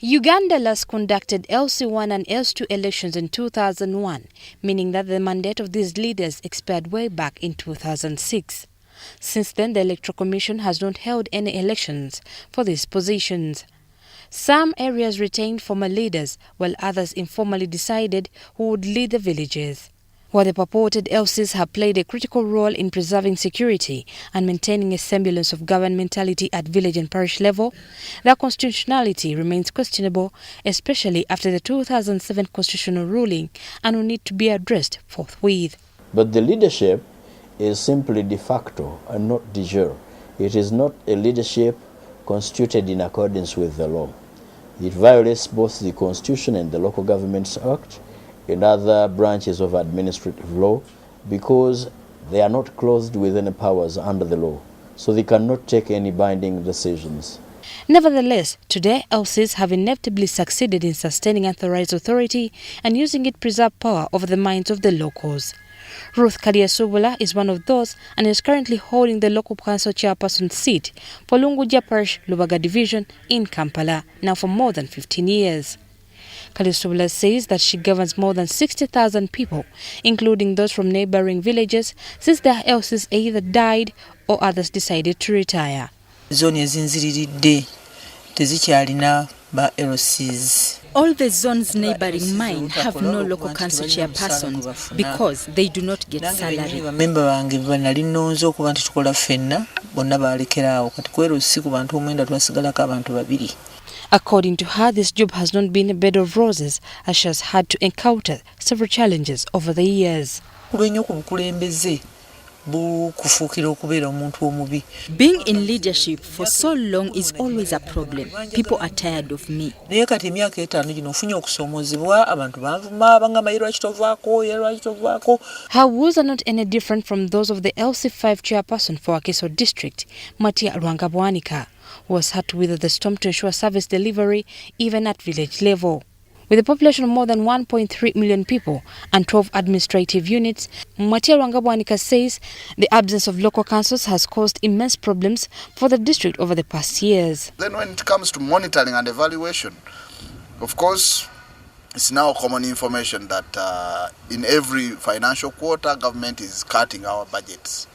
Uganda last conducted LC1 and LC2 elections in 2001, meaning that the mandate of these leaders expired way back in 2006. Since then, the Electoral Commission has not held any elections for these positions. Some areas retained former leaders, while others informally decided who would lead the villages. While the purported LCs have played a critical role in preserving security and maintaining a semblance of governmentality at village and parish level, their constitutionality remains questionable, especially after the 2007 constitutional ruling, and will need to be addressed forthwith. But the leadership is simply de facto and not de jure. It is not a leadership constituted in accordance with the law. It violates both the Constitution and the Local Governments Act and other branches of administrative law because they are not clothed with any powers under the law, so they cannot take any binding decisions. Nevertheless, today LCs have inevitably succeeded in sustaining authorized authority and using it to preserve power over the minds of the locals. Ruth Kaliasubula is one of those and is currently holding the local council chairperson seat for Lunguja Parish, Lubaga Division in Kampala, now for more than 15 years. Kaliasubula says that she governs more than 60,000 people, including those from neighboring villages, since their LCs either died or others decided to retire. Zone ezinziridde tezikyalina ba LCs. All the zones neighboring mine have no local council chairpersons because they do not get salary. Bamemba bange banali nnonze okuba nti tukola ffenna bonna balekeraawo kati kwero si ku bantu omwenda twasigalako abantu babiri. According to her, this job has not been a bed of roses as she has had to encounter several challenges over the years. Kulwenyo ku bukulembeze bukufuukira okubeera omuntu omubi. Being in leadership for so long is always a problem. People are tired of me. Naye kati emyaka 5 gino ofunye okusoomoozebwa abantu banvuma bangamba ye lwaki tovaako. Her woes are not any different from those of the LC5 chairperson for Wakiso district, Matia Rwangabwanika, who has had to weather the storm to ensure service delivery even at village level. With a population of more than 1.3 million people and 12 administrative units, Matia Rwangabwanika says the absence of local councils has caused immense problems for the district over the past years. Then when it comes to monitoring and evaluation, of course, it's now common information that in every financial quarter, government is cutting our budgets,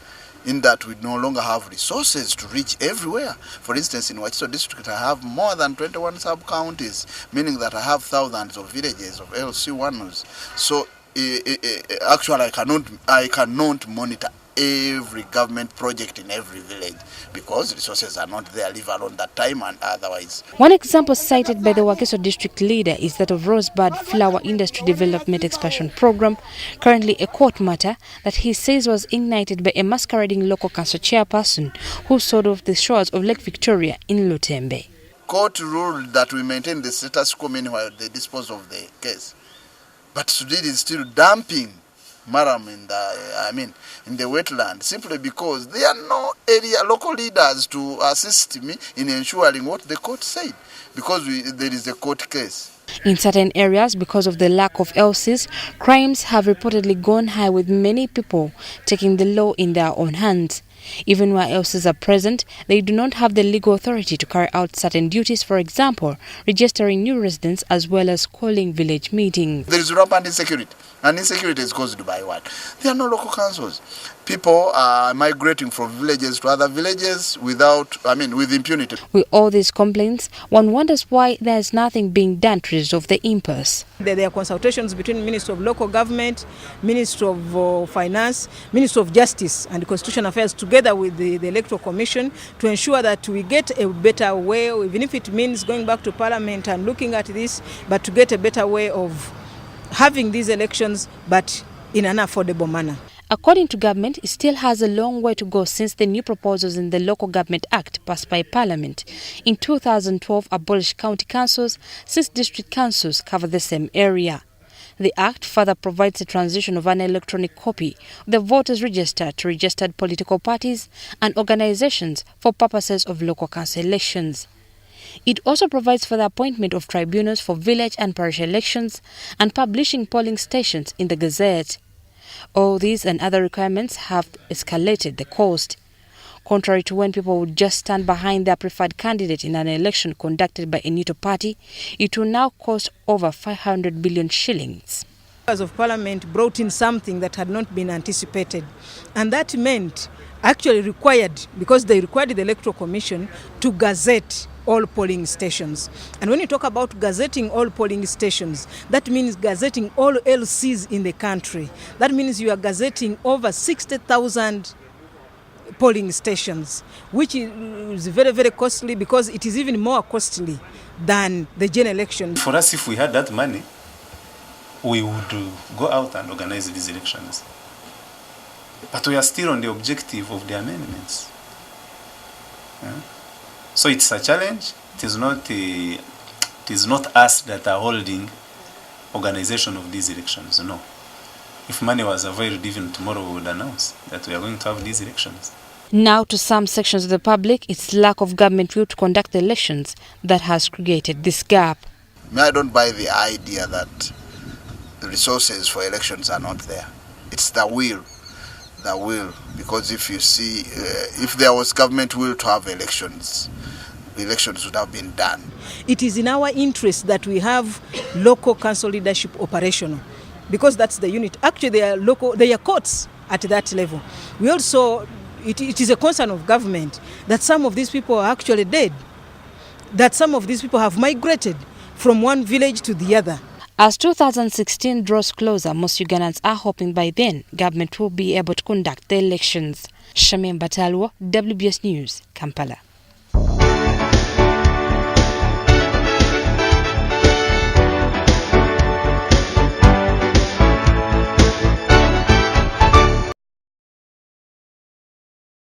in that we no longer have resources to reach everywhere. For instance, in Wakiso district, I have more than 21 sub-counties, meaning that I have thousands of villages of LC1s. So actually, I cannot monitor every government project in every village because resources are not there, leave alone that time and otherwise. One example cited by the Wakiso district leader is that of Rosebud Flower Industry Development Expansion Program, currently a court matter that he says was ignited by a masquerading local council chairperson who sold off the shores of Lake Victoria in Lutembe. Court ruled that we maintain the status quo meanwhile they dispose of the case. But Sudid is still dumping maram in the wetland simply because there are no area local leaders to assist me in ensuring what the court said because there is a court case. In certain areas, because of the lack of LCs, crimes have reportedly gone high, with many people taking the law in their own hands. Even where LCs are present, they do not have the legal authority to carry out certain duties, for example, registering new residents as well as calling village meetings. There is rampant insecurity, and insecurity is caused by what? There are no local councils. People are migrating from villages to other villages with impunity. With all these complaints, one wonders why there is nothing being done to resolve the impasse. There are consultations between Ministry of Local Government, Ministry of Finance, Ministry of Justice and Constitutional Affairs together with the Electoral Commission to ensure that we get a better way, even if it means going back to Parliament and looking at this, but to get a better way of having these elections, but in an affordable manner. According to government, it still has a long way to go since the new proposals in the Local Government Act passed by Parliament in 2012 abolished county councils, since district councils cover the same area. The Act further provides the transition of an electronic copy of the voters' register to registered political parties and organizations for purposes of local council elections. It also provides for the appointment of tribunals for village and parish elections and publishing polling stations in the Gazette. All these and other requirements have escalated the cost. Contrary to when people would just stand behind their preferred candidate in an election conducted by a neutral party, it will now cost over 500 billion shillings. Members of Parliament brought in something that had not been anticipated, and that meant actually required, because they required the Electoral Commission to gazette all polling stations. And when you talk about gazetting all polling stations, that means gazetting all LCs in the country. That means you are gazetting over 60,000 polling stations, which is very, very costly, because it is even more costly than the general election. For us, if we had that money, we would go out and organize these elections. But we are still on the objective of the amendments. Yeah? So it's a challenge. It is not us that are holding organization of these elections. No. If money was available, even tomorrow we would announce that we are going to have these elections. Now, to some sections of the public, it's lack of government will to conduct the elections that has created this gap. I don't buy the idea that the resources for elections are not there. It's the will. Because if you see, if there was government will to have elections, the elections would have been done. It is in our interest that we have local council leadership operational, because that's the unit. Actually, they are courts at that level. We also, it is a concern of government that some of these people are actually dead, that some of these people have migrated from one village to the other. As 2016 draws closer, most Ugandans are hoping by then government will be able to conduct the elections. Shamim Batalwa, WBS News, Kampala.